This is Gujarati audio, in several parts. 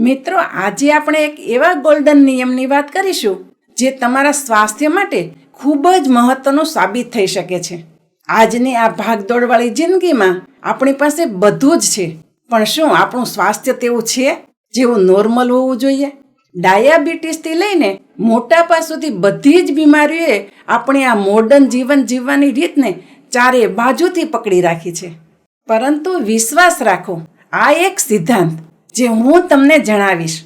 મિત્રો, આજે આપણે એક એવા ગોલ્ડન નિયમની વાત કરીશું જે તમારા સ્વાસ્થ્ય માટે ખૂબ જ મહત્વનો સાબિત થઈ શકે છે. આજની આ ભાગદોડવાળી જિંદગીમાં આપણી પાસે બધું જ છે, પણ શું આપણું સ્વાસ્થ્ય તેવું છે જેવું નોર્મલ હોવું જોઈએ? ડાયાબિટીસથી લઈને મોટાપા સુધી બધી જ બીમારીઓએ આપણી આ મોડર્ન જીવન જીવવાની રીતને ચારે બાજુથી પકડી રાખી છે. પરંતુ વિશ્વાસ રાખો, આ એક સિદ્ધાંત જે હું તમને જણાવીશ,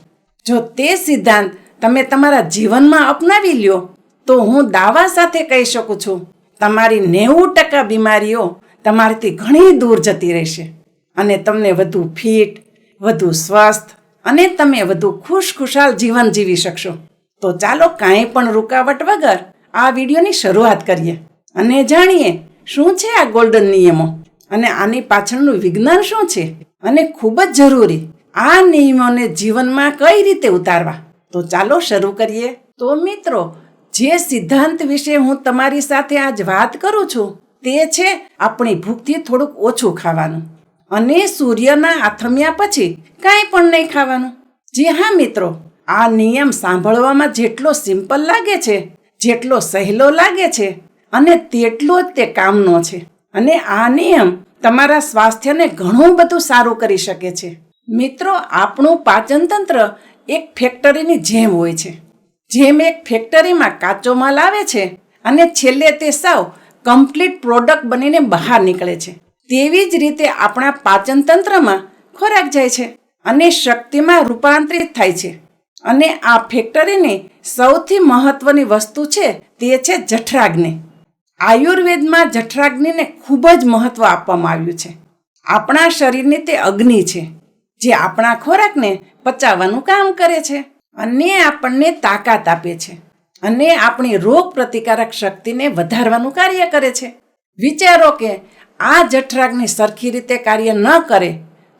જો તે સિદ્ધાંત તમે તમારા જીવનમાં અપનાવી લ્યો તો હું દાવા સાથે કહી શકું છું, તમારી 90% બીમારીઓ તમારાથી ઘણી દૂર જતી રહેશે અને તમને વધુ ફિટ, વધુ સ્વસ્થ અને તમે વધુ ખુશખુશાલ જીવન જીવી શકશો. તો ચાલો કાંઈ પણ રૂકાવટ વગર આ વિડીયોની શરૂઆત કરીએ અને જાણીએ શું છે આ ગોલ્ડન નિયમો અને આની પાછળનું વિજ્ઞાન શું છે, અને ખૂબ જ જરૂરી આ નિયમોને જીવનમાં કઈ રીતે ઉતારવા. તો ચાલો શરૂ કરીએ. તો મિત્રો, જે સિદ્ધાંત વિશે હું તમારી સાથે આજ વાત કરું છું તે છે આપણી ભૂખથી થોડુંક ઓછું ખાવાનું અને સૂર્યના આથમ્યા પછી કાંઈ પણ નહીં ખાવાનું. જી હા મિત્રો, આ નિયમ સાંભળવામાં જેટલો સિમ્પલ લાગે છે, જેટલો સહેલો લાગે છે અને તેટલો જ તે કામનો છે. અને આ નિયમ તમારા સ્વાસ્થ્યને ઘણું બધું સારું કરી શકે છે. મિત્રો, આપણું પાચન તંત્ર એક ફેક્ટરીની જેમ હોય છે. જેમ એક ફેક્ટરીમાં કાચો માલ આવે છે અને છેલ્લે તે સાવ કમ્પ્લીટ પ્રોડક્ટ બનીને બહાર નીકળે છે, તેવી જ રીતે આપણા પાચન તંત્રમાં ખોરાક જાય છે અને શક્તિમાં રૂપાંતરિત થાય છે. અને આ ફેક્ટરીની સૌથી મહત્વની વસ્તુ છે તે છે જઠરાગ્નિ. આયુર્વેદમાં જઠરાગ્નિને ખૂબ જ મહત્વ આપવામાં આવ્યું છે. આપણા શરીરની તે અગ્નિ છે જે આપણા ખોરાકને પચાવવાનું કામ કરે છે અને આપણને તાકાત આપે છે અને આપણી રોગ પ્રતિકારક શક્તિને વધારવાનું કાર્ય કરે છે. વિચારો કે આ જઠરાગ્નિ સરખી રીતે કાર્ય ન કરે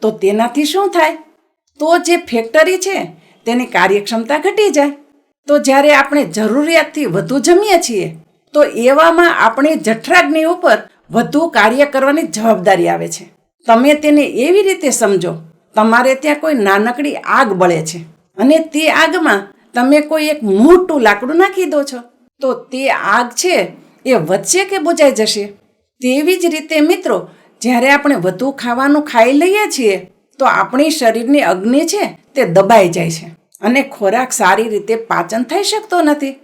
તો તેનાથી શું થાય? તો જે ફેક્ટરી છે તેની કાર્યક્ષમતા ઘટી જાય. તો જ્યારે આપણે જરૂરિયાતથી વધુ જમીએ છીએ તો એવામાં આપણી જઠરાગ્નિ ઉપર વધુ કાર્ય કરવાની જવાબદારી આવે છે. તમે તેને એવી રીતે સમજો, તમારે ત્યાં કોઈ નાનકડી આગ બળે છે અને તે આગમાં તમે કોઈ એક મોટું લાકડું નાખી દો છો, તો તે આગ છે એ વધશે કે બુઝાઈ જશે? તેવી જ રીતે મિત્રો, જ્યારે આપણે વધુ ખાવાનું ખાઈ લઈએ છીએ તો આપણી શરીરની અગ્નિ છે તે દબાઈ જાય છે અને ખોરાક સારી રીતે પાચન થઈ શકતો નથી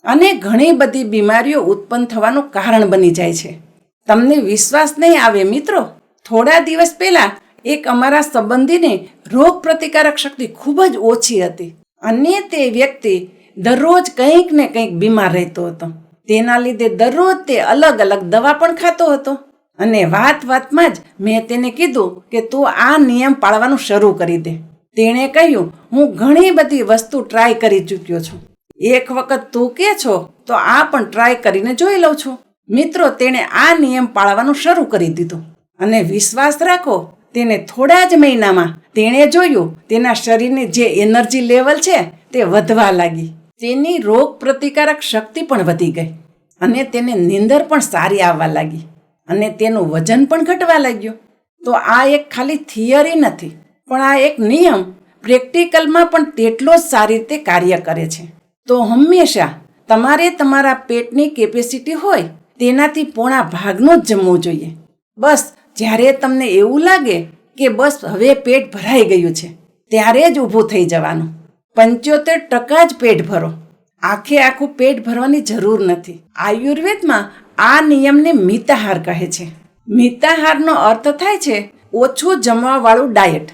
અને ઘણી બધી બીમારીઓ ઉત્પન્ન થવાનું કારણ બની જાય છે. તમને વિશ્વાસ નહીં આવે મિત્રો, થોડા દિવસ પહેલાં એક અમારા સંબંધીની રોગ પ્રતિકારક શક્તિ ખૂબ જ ઓછી હતી અને તે વ્યક્તિ દરરોજ કંઈક ને કંઈક બીમાર રહેતો હતો. તેના લીધે દરરોજ તે અલગ અલગ દવા પણ ખાતો હતો અને વાતમાં જ મેં તેને કીધું કે તું આ નિયમ પાળવાનું શરૂ કરી દે. તેણે કહ્યું, હું ઘણી બધી વસ્તુ ટ્રાય કરી ચૂક્યો છું, એક વખત તું કહે છો તો આ પણ ટ્રાય કરીને જોઈ લઉં છું. મિત્રો, તેણે આ નિયમ પાળવાનું શરૂ કરી દીધું અને વિશ્વાસ રાખો, તેને થોડા જ મહિનામાં તેણે જોયું તેના શરીરની જે એનર્જી લેવલ છે તે વધવા લાગી, તેની રોગ પ્રતિકારક શક્તિ પણ વધી ગઈ અને તેને નીંદર પણ સારી આવવા લાગી અને તેનું વજન પણ ઘટવા લાગ્યું. તો આ એક ખાલી થિયરી નથી, પણ આ એક નિયમ પ્રેક્ટિકલમાં પણ તેટલો જ સારી રીતે કાર્ય કરે છે. તો હંમેશા તમારે તમારા પેટની કેપેસિટી હોય તેનાથી પોણા ભાગનું જ જમવું જોઈએ. બસ જ્યારે તમને એવું લાગે કે બસ હવે પેટ ભરાઈ ગયું છે ત્યારે જ ઊભું થઈ જવાનું. 75% જ પેટ ભરો, આખે આખું પેટ ભરવાની જરૂર નથી. આયુર્વેદમાં આ નિયમને મિતાહાર કહે છે. મિતાહારનો અર્થ થાય છે ઓછું જમવાવાળું ડાયટ.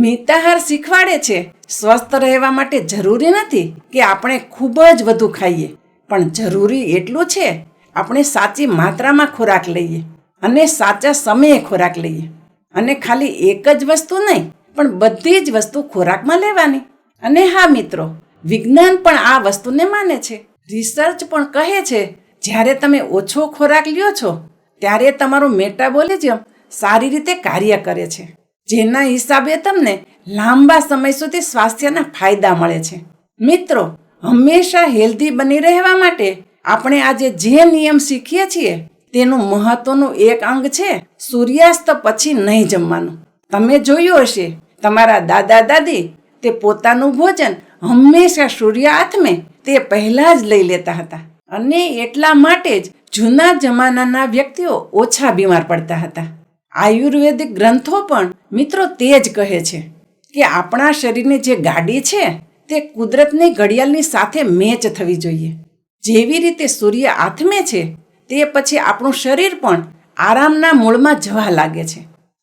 મિતાહાર શીખવાડે છે સ્વસ્થ રહેવા માટે જરૂરી નથી કે આપણે ખૂબ જ વધુ ખાઈએ, પણ જરૂરી એટલું છે આપણે સાચી માત્રામાં ખોરાક લઈએ અને સાચા સમયે ખોરાક લઈએ. અને ખાલી એક જ વસ્તુ નહીં, પણ બધી જ વસ્તુ ખોરાકમાં લેવાની. અને હા મિત્રો, વિજ્ઞાન પણ આ વસ્તુને માને છે. રિસર્ચ પણ કહે છે જ્યારે તમે ઓછો ખોરાક લ્યો છો ત્યારે તમારું મેટાબોલિઝમ સારી રીતે કાર્ય કરે છે, જેના હિસાબે તમને લાંબા સમય સુધી સ્વાસ્થ્યના ફાયદા મળે છે. મિત્રો, હંમેશા હેલ્ધી બની રહેવા માટે આપણે આજે જે નિયમ શીખીએ છીએ તેનું મહત્વનું એક અંગ છે સૂર્યાસ્ત પછી નહીં જમવાનું. તમે જોયું હશે તમારા દાદા દાદી તે પોતાનું ભોજન હંમેશા સૂર્ય આથમે તે પહેલાં જ લઈ લેતા હતા. અને એટલા માટે જ જૂના જમાનાના વ્યક્તિઓ ઓછા બીમાર પડતા હતા. આયુર્વેદિક ગ્રંથો પણ મિત્રો તે જ કહે છે કે આપણા શરીરની જે ગાડી છે તે કુદરતની ઘડિયાળની સાથે મેચ થવી જોઈએ. જેવી રીતે સૂર્ય આથમે છે તે પછી આપણું શરીર પણ આરામના મૂળમાં જવા લાગે છે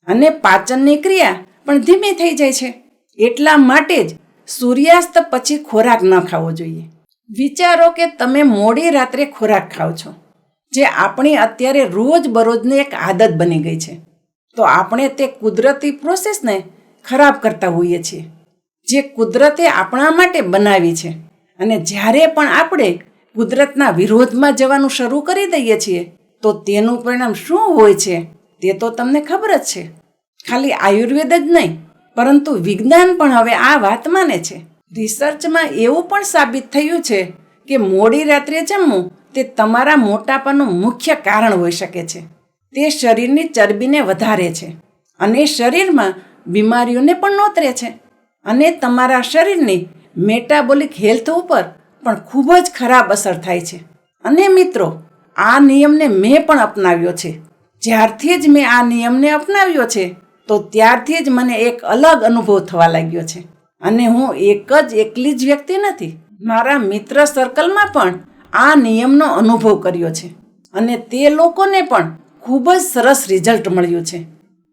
અને પાચનની ક્રિયા પણ ધીમી થઈ જાય છે. એટલા માટે જ સૂર્યાસ્ત પછી ખોરાક ન ખાવો જોઈએ. વિચારો કે તમે મોડી રાત્રે ખોરાક ખાઓ છો, જે આપણી અત્યારે રોજબરોજની એક આદત બની ગઈ છે. તો આપણે તે કુદરતી પ્રોસેસને ખરાબ કરતા હોઈએ છીએ, જે કુદરતે આપણા માટે બનાવી છે. અને જ્યારે પણ આપણે કુદરતના વિરોધમાં જવાનું શરૂ કરી દઈએ છીએ તો તેનું પરિણામ શું હોય છે તે તો તમને ખબર જ છે. ખાલી આયુર્વેદ જ નહીં, પરંતુ વિજ્ઞાન પણ હવે આ વાત માને છે. રિસર્ચમાં એવું પણ સાબિત થયું છે કે મોડી રાત્રે જમવું તે તમારા મોટાપાનું મુખ્ય કારણ હોઈ શકે છે. તે શરીરની ચરબીને વધારે છે અને શરીરમાં બીમારીઓને પણ નોતરે છે અને તમારા શરીરની મેટાબોલિક હેલ્થ ઉપર પણ ખૂબ જ ખરાબ અસર થાય છે. અને મિત્રો, આ નિયમને મેં પણ અપનાવ્યો છે. જ્યારથી જ મેં આ નિયમને અપનાવ્યો છે તો ત્યારથી જ મને એક અલગ અનુભવ થવા લાગ્યો છે. અને હું એકલી જ વ્યક્તિ નથી, મારા મિત્ર સર્કલમાં પણ આ નિયમનો અનુભવ કર્યો છે અને તે લોકોને પણ ખૂબ જ સરસ રિઝલ્ટ મળ્યું છે.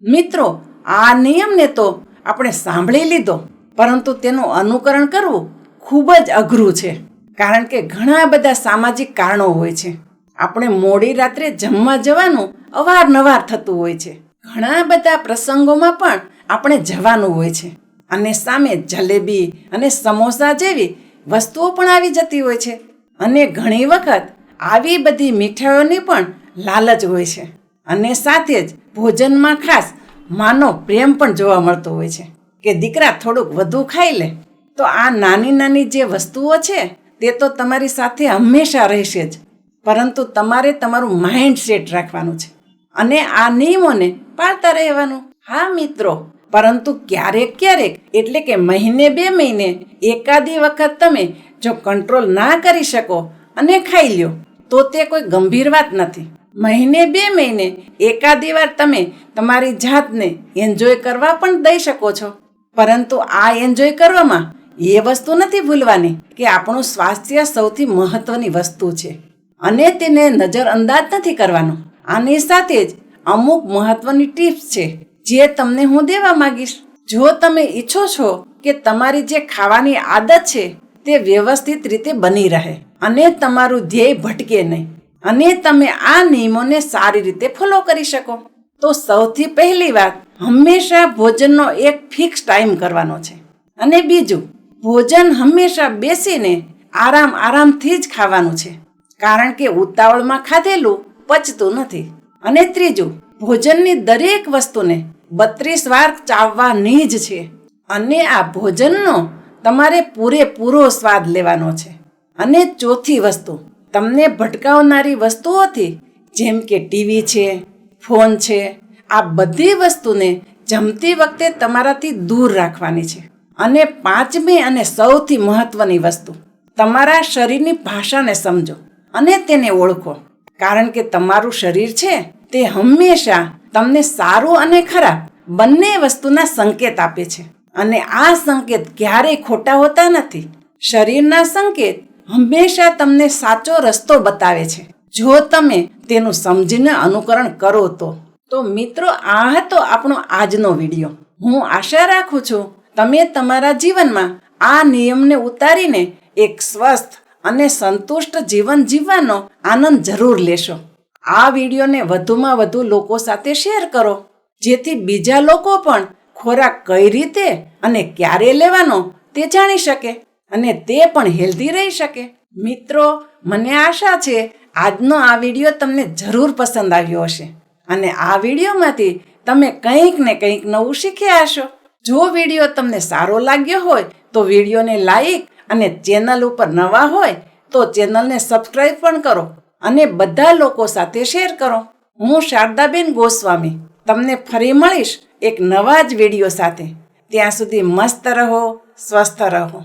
મિત્રો, આ નિયમને તો આપણે સાંભળી લીધો, પરંતુ તેનું અનુકરણ કરવું ખૂબ જ અઘરું છે, કારણ કે ઘણા બધા સામાજિક કારણો હોય છે. આપણે મોડી રાત્રે જમવા જવાનું અવારનવાર થતું હોય છે. ઘણા બધા પ્રસંગોમાં પણ આપણે જવાનું હોય છે અને સામે જલેબી અને સમોસા જેવી વસ્તુઓ પણ આવી જતી હોય છે. અને ઘણી વખત આવી બધી મીઠાઈઓની પણ લાલચ હોય છે. અને સાથે જ ભોજનમાં ખાસ માનો પ્રેમ પણ જોવા મળતો હોય છે કે દીકરા થોડુંક વધુ ખાઈ લે. તો આ નાની નાની જે વસ્તુઓ છે તે તો તમારી સાથે હંમેશા રહેશે જ, પરંતુ તમારે તમારું માઇન્ડ સેટ રાખવાનું છે અને આ નિયમોને પાળતા રહેવાનું. હા મિત્રો, પરંતુ ક્યારેક એટલે કે મહિને 2 મહિને એકાદી વખત તમે જો કંટ્રોલ ના કરી શકો અને ખાઈ લ્યો તો તે કોઈ ગંભીર વાત નથી. મહિને 2 મહિને એકાદી વાર તમે તમારી જાતને એન્જોય કરવા પણ દઈ શકો છો. પરંતુ આ એન્જોય કરવામાં એ વસ્તુ નથી ભૂલવાની કે આપણું સ્વાસ્થ્ય સૌથી મહત્વની વસ્તુ છે અને તેને નજરઅંદાજ નથી કરવાનું. આની સાથે જ અમુક મહત્વની ટિપ્સ છે જે તમને હું દેવા માંગીશ. જો તમે ઈચ્છો છો કે તમારી જે ખાવાની આદત છે તે વ્યવસ્થિત રીતે બની રહે અને તમારું ધ્યેય ભટકે નહીં અને તમે આ નિયમોને સારી રીતે ફોલો કરી શકો, તો સૌથી પહેલી વાત, હંમેશા ભોજનનો એક ફિક્સ ટાઈમ કરવાનો છે. અને બીજું, ભોજન હંમેશા બેસીને આરામથી જ ખાવાનું છે, કારણ કે ઉતાવળમાં ખાધેલું પચતું નથી. અને ત્રીજું, ભોજનની દરેક વસ્તુને 32 વાર ચાવવાની જ છે અને આ ભોજનનો તમારે પૂરેપૂરો સ્વાદ લેવાનો છે. અને ચોથી વસ્તુ, તમને ભટકાવનારી વસ્તુઓથી જેમ કે ટીવી છે, ફોન છે, આ બધી વસ્તુને જમતી વખતે તમારાથી દૂર રાખવાની છે. અને 5મી અને સૌથી મહત્વની વસ્તુ, તમારા શરીરની ભાષાને સમજો અને તેને ઓળખો, કારણ કે તમારું શરીર છે તે હંમેશા તમને સારું અને ખરાબ બંને વસ્તુના સંકેત આપે છે અને આ સંકેત ક્યારેય ખોટા હોતા નથી. શરીરના સંકેત હંમેશા તમને સાચો રસ્તો બતાવે છે જો તમે તેનું સમજીને અનુકરણ કરો તો. તો મિત્રો, આ હતો આપણો આજનો વિડીયો. હું આશા રાખું છું તમે તમારા જીવનમાં આ નિયમને ઉતારીને એક સ્વસ્થ અને સંતુષ્ટ જીવન જીવવાનો આનંદ જરૂર લેશો. આ વિડીયોને વધુમાં વધુ લોકો સાથે શેર કરો, જેથી બીજા લોકો પણ ખોરાક કઈ રીતે અને ક્યારે લેવાનો તે જાણી શકે અને તે પણ હેલ્ધી રહી શકે. મિત્રો, મને આશા છે આજનો આ વિડીયો તમને જરૂર પસંદ આવ્યો હશે અને આ વિડીયોમાંથી તમે કંઈક ને કંઈક નવું શીખ્યા હશો. જો વિડીયો તમને સારો લાગ્યો હોય તો વિડીયોને લાઈક અને ચેનલ ઉપર નવા હોય તો ચેનલને સબસ્ક્રાઈબ પણ કરો અને બધા લોકો સાથે શેર કરો. હું શારદાબેન ગોસ્વામી તમને ફરી મળીશ એક નવા જ વિડીયો સાથે. ત્યાં સુધી મસ્ત રહો, સ્વસ્થ રહો.